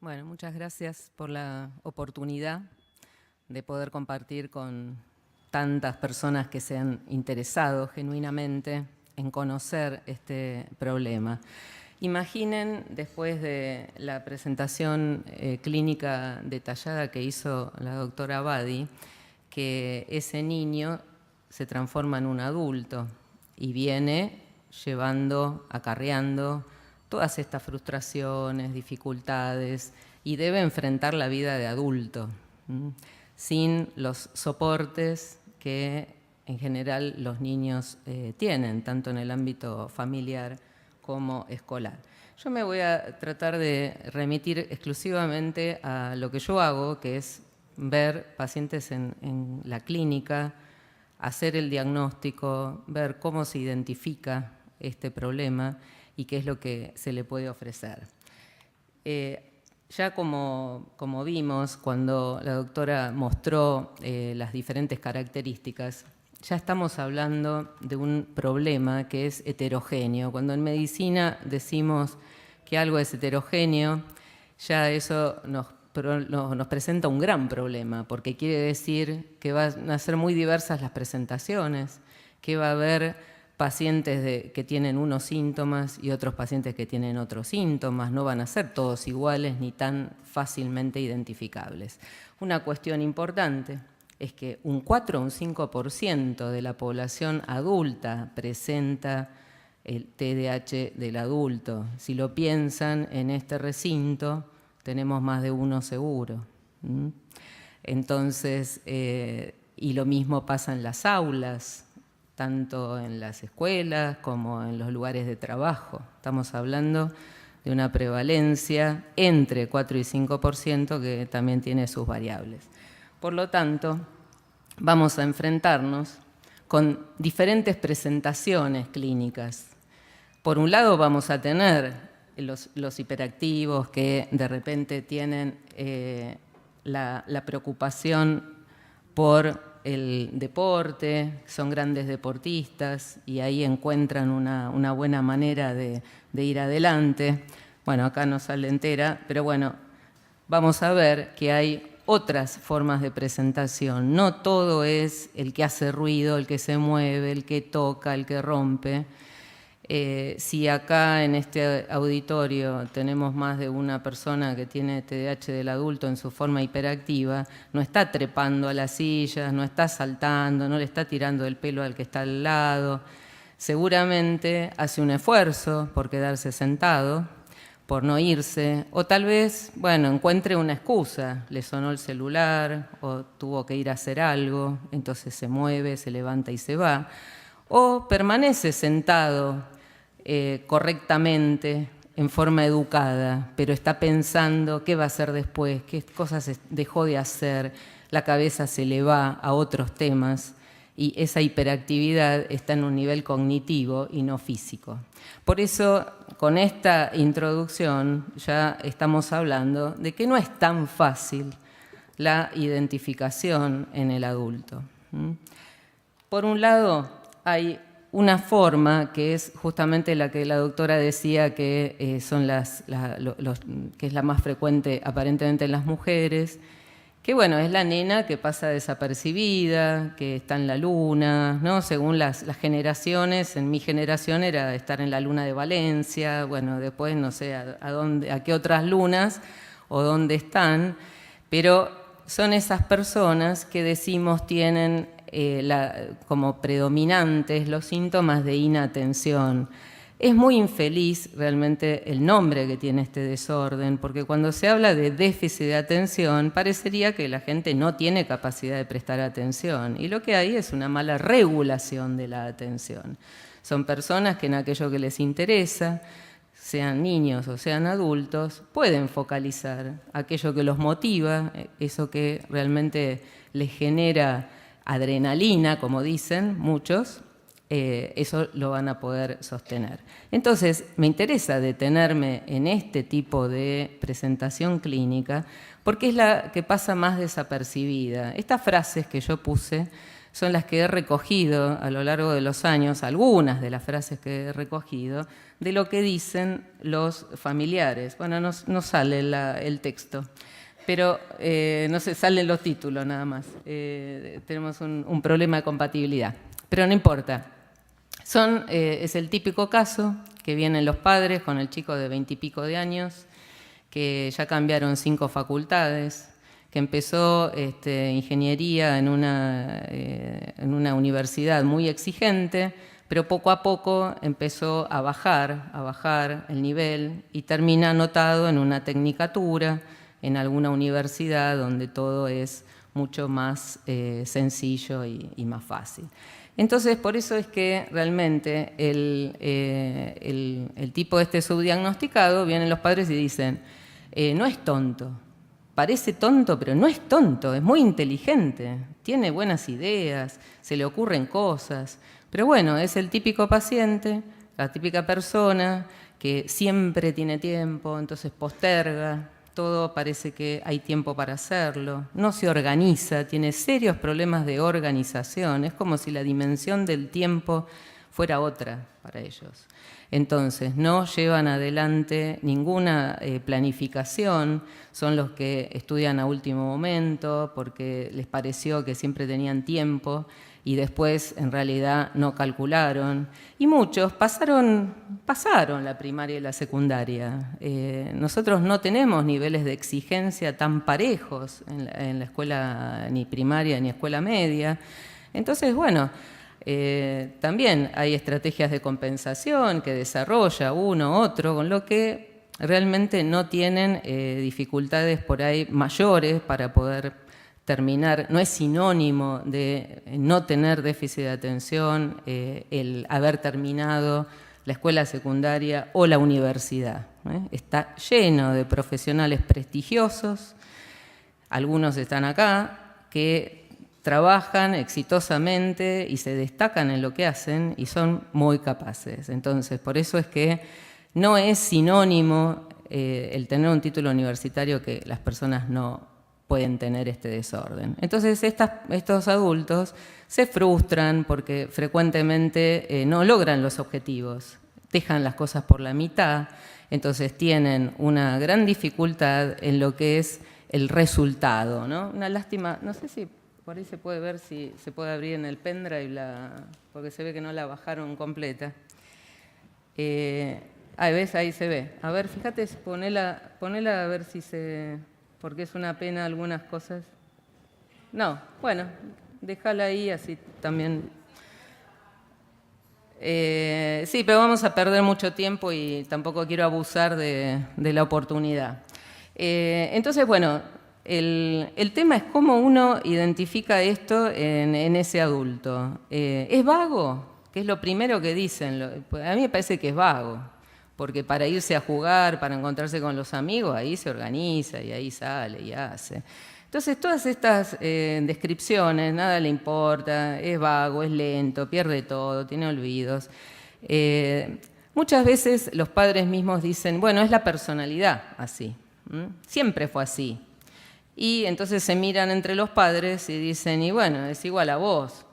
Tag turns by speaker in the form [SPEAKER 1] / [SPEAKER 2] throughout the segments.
[SPEAKER 1] Bueno, muchas gracias por la oportunidad de poder compartir con tantas personas que se han interesado genuinamente en conocer este problema. Imaginen, después de la presentación clínica detallada que hizo la doctora Abadi, que ese niño se transforma en un adulto y viene acarreando todas estas frustraciones, dificultades, y debe enfrentar la vida de adulto, sin los soportes que en general los niños tienen, tanto en el ámbito familiar como escolar. Yo me voy a tratar de remitir exclusivamente a lo que yo hago, que es ver pacientes en la clínica, hacer el diagnóstico, ver cómo se identifica este problema y qué es lo que se le puede ofrecer. Ya como vimos cuando la doctora mostró las diferentes características, ya estamos hablando de un problema que es heterogéneo. Cuando en medicina decimos que algo es heterogéneo, ya eso nos presenta un gran problema, porque quiere decir que van a ser muy diversas las presentaciones, que va a haber pacientes que tienen unos síntomas y otros pacientes que tienen otros síntomas, no van a ser todos iguales ni tan fácilmente identificables. Una cuestión importante es que un 4 o un 5% de la población adulta presenta el TDAH del adulto. Si lo piensan, en este recinto tenemos más de uno seguro. Entonces, y lo mismo pasa en las aulas, tanto en las escuelas como en los lugares de trabajo. Estamos hablando de una prevalencia entre 4 y 5% que también tiene sus variables. Por lo tanto, vamos a enfrentarnos con diferentes presentaciones clínicas. Por un lado vamos a tener los hiperactivos que de repente tienen la preocupación por el deporte, son grandes deportistas y ahí encuentran una buena manera de ir adelante. Bueno, acá no sale entera, pero bueno, vamos a ver que hay otras formas de presentación. No todo es el que hace ruido, el que se mueve, el que toca, el que rompe. Si acá en este auditorio tenemos más de una persona que tiene TDAH del adulto en su forma hiperactiva, no está trepando a las sillas, no está saltando, no le está tirando el pelo al que está al lado. Seguramente hace un esfuerzo por quedarse sentado, por no irse, o tal vez, bueno, encuentre una excusa, le sonó el celular o tuvo que ir a hacer algo, entonces se mueve, se levanta y se va, o permanece sentado correctamente, en forma educada, pero está pensando qué va a hacer después, qué cosas dejó de hacer, la cabeza se le va a otros temas y esa hiperactividad está en un nivel cognitivo y no físico. Por eso, con esta introducción ya estamos hablando de que no es tan fácil la identificación en el adulto. Por un lado, hay una forma que es justamente la que la doctora decía que, que es la más frecuente aparentemente en las mujeres, que bueno, es la nena que pasa desapercibida, que está en la luna, ¿no? Según las generaciones, en mi generación era estar en la luna de Valencia, bueno, después no sé a qué otras lunas o dónde están, pero son esas personas que decimos tienen como predominantes los síntomas de inatención. Es muy infeliz realmente el nombre que tiene este desorden, porque cuando se habla de déficit de atención, parecería que la gente no tiene capacidad de prestar atención, y lo que hay es una mala regulación de la atención. Son personas que en aquello que les interesa, sean niños o sean adultos, pueden focalizar aquello que los motiva, eso que realmente les genera adrenalina, como dicen muchos, eso lo van a poder sostener. Entonces, me interesa detenerme en este tipo de presentación clínica porque es la que pasa más desapercibida. Estas frases que yo puse son las que he recogido a lo largo de los años, algunas de las frases que he recogido, de lo que dicen los familiares. Bueno, no sale el texto, pero no se salen los títulos nada más. Tenemos un problema de compatibilidad, pero no importa. Es el típico caso que vienen los padres con el chico de 20 y pico de años, que ya cambiaron 5 facultades, que empezó ingeniería en una universidad muy exigente, pero poco a poco empezó a bajar el nivel y termina anotado en una tecnicatura, en alguna universidad donde todo es mucho más sencillo y más fácil. Entonces, por eso es que realmente el tipo subdiagnosticado, vienen los padres y dicen, no es tonto, parece tonto, pero no es tonto, es muy inteligente, tiene buenas ideas, se le ocurren cosas, pero bueno, es el típico paciente, la típica persona que siempre tiene tiempo, entonces posterga, todo parece que hay tiempo para hacerlo, no se organiza, tiene serios problemas de organización, es como si la dimensión del tiempo fuera otra para ellos. Entonces, no llevan adelante ninguna planificación, son los que estudian a último momento porque les pareció que siempre tenían tiempo y después en realidad no calcularon. Y muchos pasaron la primaria y la secundaria. Nosotros no tenemos niveles de exigencia tan parejos en la escuela ni primaria ni escuela media. Entonces, bueno, también hay estrategias de compensación que desarrolla uno u otro, con lo que realmente no tienen dificultades por ahí mayores para poder terminar. No es sinónimo de no tener déficit de atención el haber terminado la escuela secundaria o la universidad. Está lleno de profesionales prestigiosos, algunos están acá, que trabajan exitosamente y se destacan en lo que hacen y son muy capaces. Entonces, por eso es que no es sinónimo el tener un título universitario que las personas no pueden tener este desorden. Entonces, estos adultos se frustran porque frecuentemente no logran los objetivos, dejan las cosas por la mitad, entonces tienen una gran dificultad en lo que es el resultado, ¿no? Una lástima, no sé si por ahí se puede ver si se puede abrir en el pendrive, porque se ve que no la bajaron completa. ¿Ves? Ahí se ve. A ver, fíjate, ponela a ver si se... porque es una pena algunas cosas. No, bueno, déjala ahí, así también... sí, pero vamos a perder mucho tiempo y tampoco quiero abusar de la oportunidad. Entonces, bueno... El tema es cómo uno identifica esto en ese adulto. ¿Es vago? Que es lo primero que dicen. A mí me parece que es vago, porque para irse a jugar, para encontrarse con los amigos, ahí se organiza y ahí sale y hace. Entonces, todas estas descripciones, nada le importa, es vago, es lento, pierde todo, tiene olvidos. Muchas veces los padres mismos dicen, bueno, es la personalidad así, siempre fue así. Y entonces se miran entre los padres y dicen, y bueno, es igual a vos,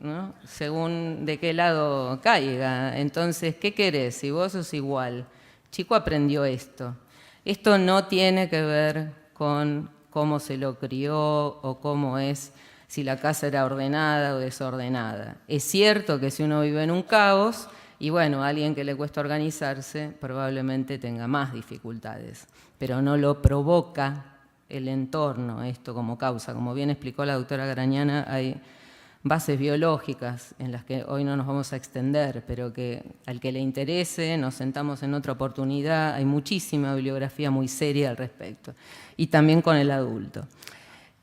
[SPEAKER 1] ¿no? Según de qué lado caiga. Entonces, ¿qué querés? Si vos sos igual. Chico aprendió esto. Esto no tiene que ver con cómo se lo crió o cómo es, si la casa era ordenada o desordenada. Es cierto que si uno vive en un caos, y bueno, a alguien que le cuesta organizarse probablemente tenga más dificultades, pero no lo provoca el entorno, esto como causa. Como bien explicó la doctora Garañana, hay bases biológicas en las que hoy no nos vamos a extender, pero que al que le interese nos sentamos en otra oportunidad, hay muchísima bibliografía muy seria al respecto, y también con el adulto.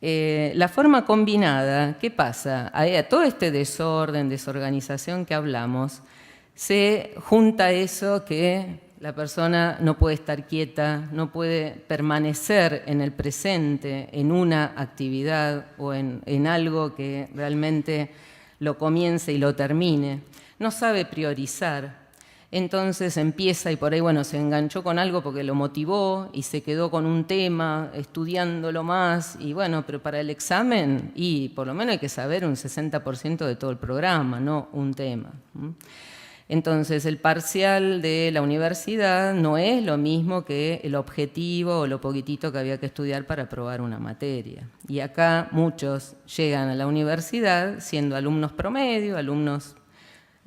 [SPEAKER 1] La forma combinada, ¿qué pasa? A todo este desorden, desorganización que hablamos, se junta eso que la persona no puede estar quieta, no puede permanecer en el presente, en una actividad o en algo que realmente lo comience y lo termine. No sabe priorizar. Entonces empieza y por ahí, bueno, se enganchó con algo porque lo motivó y se quedó con un tema estudiándolo más y bueno, pero para el examen y por lo menos hay que saber un 60% de todo el programa, no un tema. Entonces el parcial de la universidad no es lo mismo que el objetivo o lo poquitito que había que estudiar para aprobar una materia. Y acá muchos llegan a la universidad siendo alumnos promedio, alumnos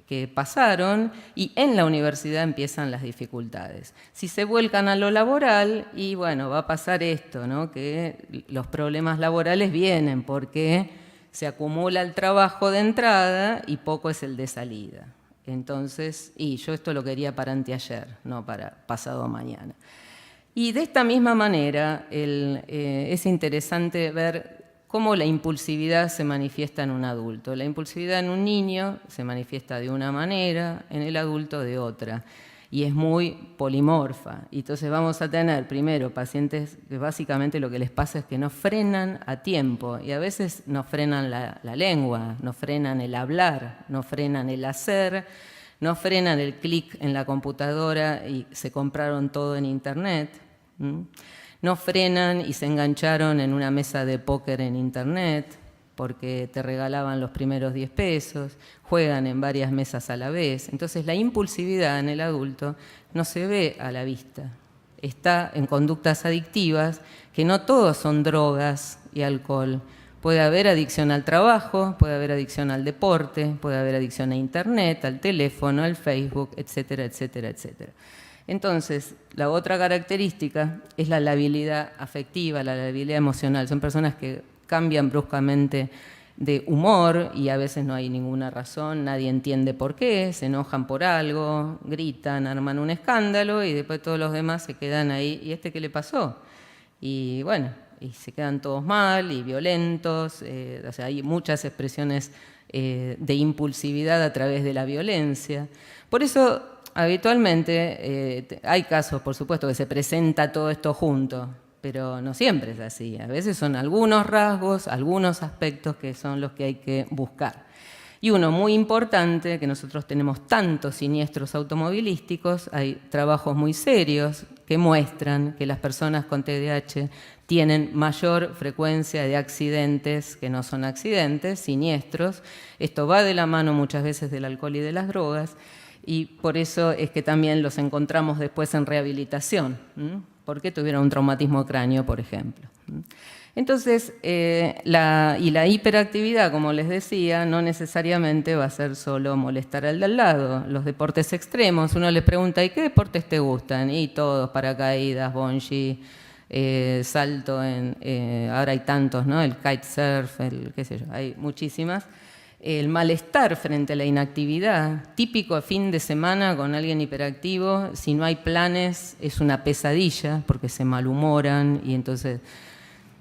[SPEAKER 1] que pasaron, y en la universidad empiezan las dificultades. Si se vuelcan a lo laboral, y bueno, va a pasar esto, ¿no? Que los problemas laborales vienen porque se acumula el trabajo de entrada y poco es el de salida. Entonces, y yo esto lo quería para anteayer, no para pasado mañana. Y de esta misma manera es interesante ver cómo la impulsividad se manifiesta en un adulto. La impulsividad en un niño se manifiesta de una manera, en el adulto de otra, y es muy polimorfa. Y entonces vamos a tener primero pacientes que básicamente lo que les pasa es que no frenan a tiempo, y a veces no frenan la lengua, no frenan el hablar, no frenan el hacer, no frenan el clic en la computadora y se compraron todo en internet. No frenan y se engancharon en una mesa de póker en internet porque te regalaban los primeros 10 pesos, juegan en varias mesas a la vez. Entonces la impulsividad en el adulto no se ve a la vista. Está en conductas adictivas que no todos son drogas y alcohol. Puede haber adicción al trabajo, puede haber adicción al deporte, puede haber adicción a internet, al teléfono, al Facebook, etcétera, etcétera, etcétera. Entonces, la otra característica es la labilidad afectiva, la labilidad emocional. Son personas que cambian bruscamente de humor y a veces no hay ninguna razón, nadie entiende por qué, se enojan por algo, gritan, arman un escándalo y después todos los demás se quedan ahí. ¿Y este qué le pasó? Y bueno, y se quedan todos mal y violentos. O sea, hay muchas expresiones de impulsividad a través de la violencia. Por eso, habitualmente, hay casos, por supuesto, que se presenta todo esto junto, pero no siempre es así. A veces son algunos rasgos, algunos aspectos que son los que hay que buscar. Y uno muy importante, que nosotros tenemos tantos siniestros automovilísticos, hay trabajos muy serios que muestran que las personas con TDAH tienen mayor frecuencia de accidentes que no son accidentes, siniestros. Esto va de la mano muchas veces del alcohol y de las drogas, y por eso es que también los encontramos después en rehabilitación, porque tuvieron un traumatismo de cráneo, por ejemplo. Entonces, la hiperactividad, como les decía, no necesariamente va a ser solo molestar al de al lado. Los deportes extremos, uno les pregunta, ¿y qué deportes te gustan? Y todos, paracaídas, bungee, salto ahora hay tantos, ¿no? El kitesurf, qué sé yo, hay muchísimas. El malestar frente a la inactividad, típico a fin de semana con alguien hiperactivo, si no hay planes es una pesadilla porque se malhumoran y entonces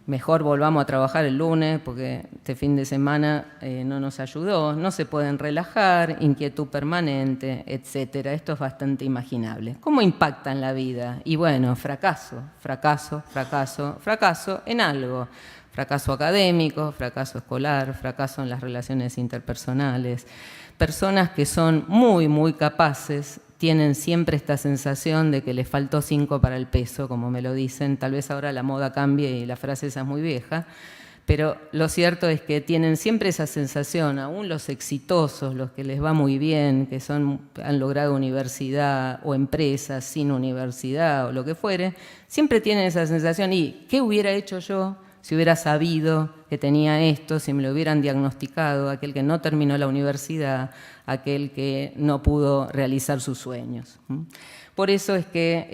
[SPEAKER 1] mejor volvamos a trabajar el lunes porque este fin de semana no nos ayudó, no se pueden relajar, inquietud permanente, etcétera. Esto es bastante imaginable. ¿Cómo impacta en la vida? Y bueno, fracaso, fracaso, fracaso, fracaso en algo. Fracaso académico, fracaso escolar, fracaso en las relaciones interpersonales. Personas que son muy, muy capaces tienen siempre esta sensación de que les faltó 5 para el peso, como me lo dicen. Tal vez ahora la moda cambie y la frase esa es muy vieja, pero lo cierto es que tienen siempre esa sensación, aún los exitosos, los que les va muy bien, que han logrado universidad o empresas sin universidad o lo que fuere, siempre tienen esa sensación, ¿y qué hubiera hecho yo si hubiera sabido que tenía esto, si me lo hubieran diagnosticado, aquel que no terminó la universidad, aquel que no pudo realizar sus sueños? Por eso es que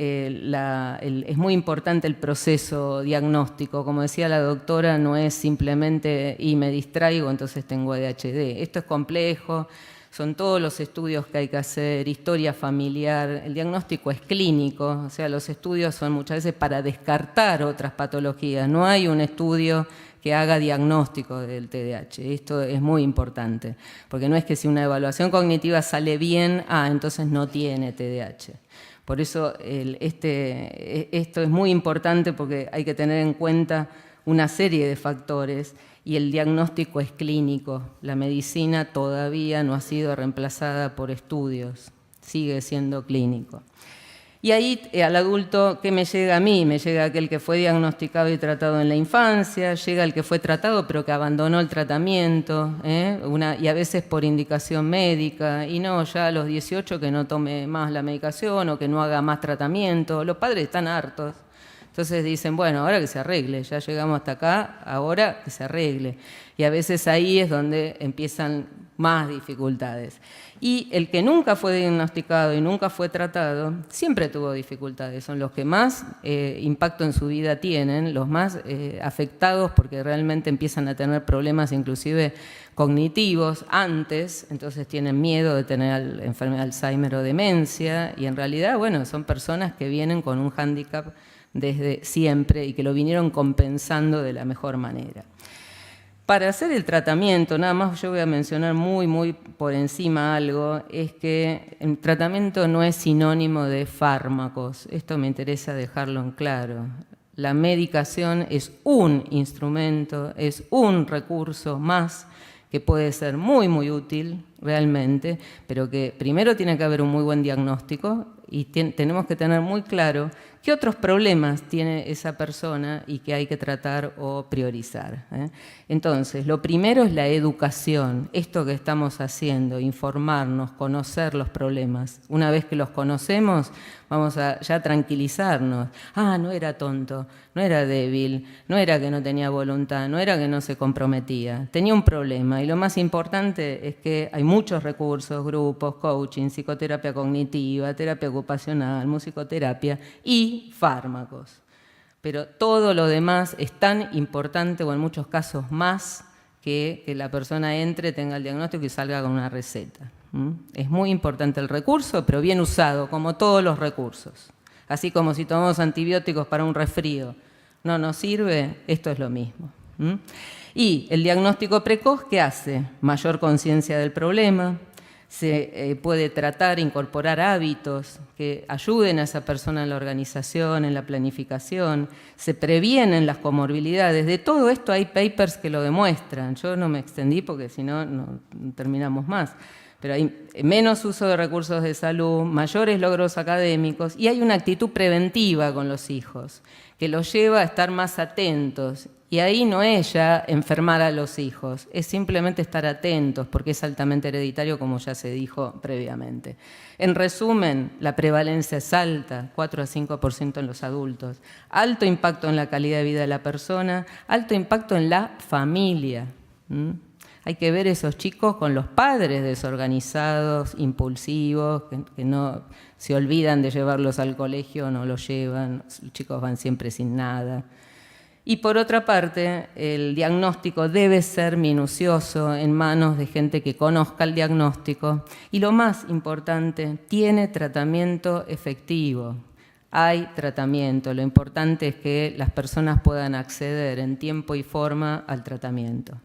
[SPEAKER 1] es muy importante el proceso diagnóstico. Como decía la doctora, no es simplemente y me distraigo, entonces tengo ADHD. Esto es complejo, son todos los estudios que hay que hacer, historia familiar, el diagnóstico es clínico, o sea, los estudios son muchas veces para descartar otras patologías. No hay un estudio que haga diagnóstico del TDAH. Esto es muy importante, porque no es que si una evaluación cognitiva sale bien, entonces no tiene TDAH. Por eso esto es muy importante porque hay que tener en cuenta una serie de factores y el diagnóstico es clínico. La medicina todavía no ha sido reemplazada por estudios. sigue siendo clínico. Y ahí al adulto, ¿qué me llega a mí? Me llega aquel que fue diagnosticado y tratado en la infancia, llega el que fue tratado pero que abandonó el tratamiento, y a veces por indicación médica, y no, ya a los 18 que no tome más la medicación o que no haga más tratamiento. Los padres están hartos. Entonces dicen, bueno, ahora que se arregle, ya llegamos hasta acá, ahora que se arregle. Y a veces ahí es donde empiezan más dificultades. Y el que nunca fue diagnosticado y nunca fue tratado, siempre tuvo dificultades. Son los que más impacto en su vida tienen, los más afectados porque realmente empiezan a tener problemas inclusive cognitivos antes, entonces tienen miedo de tener enfermedad de Alzheimer o demencia, y en realidad, bueno, son personas que vienen con un hándicap desde siempre y que lo vinieron compensando de la mejor manera. Para hacer el tratamiento, nada más yo voy a mencionar muy por encima algo, es que el tratamiento no es sinónimo de fármacos. Esto me interesa dejarlo en claro. La medicación es un instrumento, es un recurso más que puede ser muy útil realmente, pero que primero tiene que haber un muy buen diagnóstico y tenemos que tener muy claro qué otros problemas tiene esa persona y que hay que tratar o priorizar. Entonces, lo primero es la educación, esto que estamos haciendo, informarnos, conocer los problemas. Una vez que los conocemos, vamos a ya tranquilizarnos. Ah, no era tonto, no era débil, no era que no tenía voluntad, no era que no se comprometía, tenía un problema. Y lo más importante es que hay muchos recursos, grupos, coaching, psicoterapia cognitiva, terapia ocupacional, musicoterapia y fármacos. Pero todo lo demás es tan importante, o en muchos casos más, que la persona entre, tenga el diagnóstico y salga con una receta. Es muy importante el recurso, pero bien usado, como todos los recursos. Así como si tomamos antibióticos para un resfrío no nos sirve, esto es lo mismo. Y el diagnóstico precoz, ¿qué hace? Mayor conciencia del problema, se puede tratar, incorporar hábitos que ayuden a esa persona en la organización, en la planificación, se previenen las comorbilidades. De todo esto hay papers que lo demuestran. Yo no me extendí porque si no, no terminamos más. Pero hay menos uso de recursos de salud, mayores logros académicos y hay una actitud preventiva con los hijos que los lleva a estar más atentos. Y ahí no es ya enfermar a los hijos, es simplemente estar atentos porque es altamente hereditario, como ya se dijo previamente. En resumen, la prevalencia es alta, 4 a 5% en los adultos. Alto impacto en la calidad de vida de la persona, alto impacto en la familia. Hay que ver esos chicos con los padres desorganizados, impulsivos, que no se olvidan de llevarlos al colegio, no los llevan, los chicos van siempre sin nada. Y por otra parte, el diagnóstico debe ser minucioso en manos de gente que conozca el diagnóstico. Y lo más importante, tiene tratamiento efectivo. Hay tratamiento, lo importante es que las personas puedan acceder en tiempo y forma al tratamiento.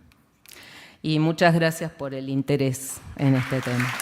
[SPEAKER 1] Y muchas gracias por el interés en este tema.